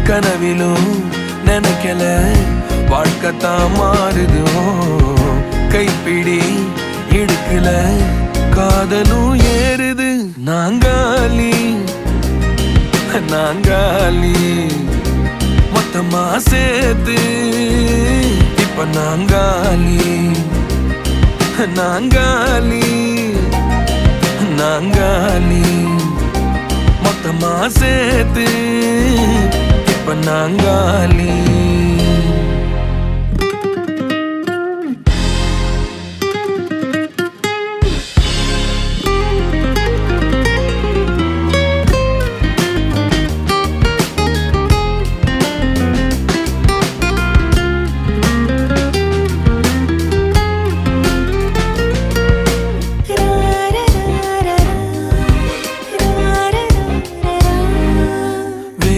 கனவிலும் நினைக்கல வாழ்க்கைத்தான் மாறுது கைப்பிடி எடுக்கல காதலும் ஏறுது நாங்காலி நாங்காலி மொத்தமா சேர்த்து இப்ப நாங்காலி நாங்காலி நாங்காலி மொத்தமா சேர்த்து இப்ப நாங்காலி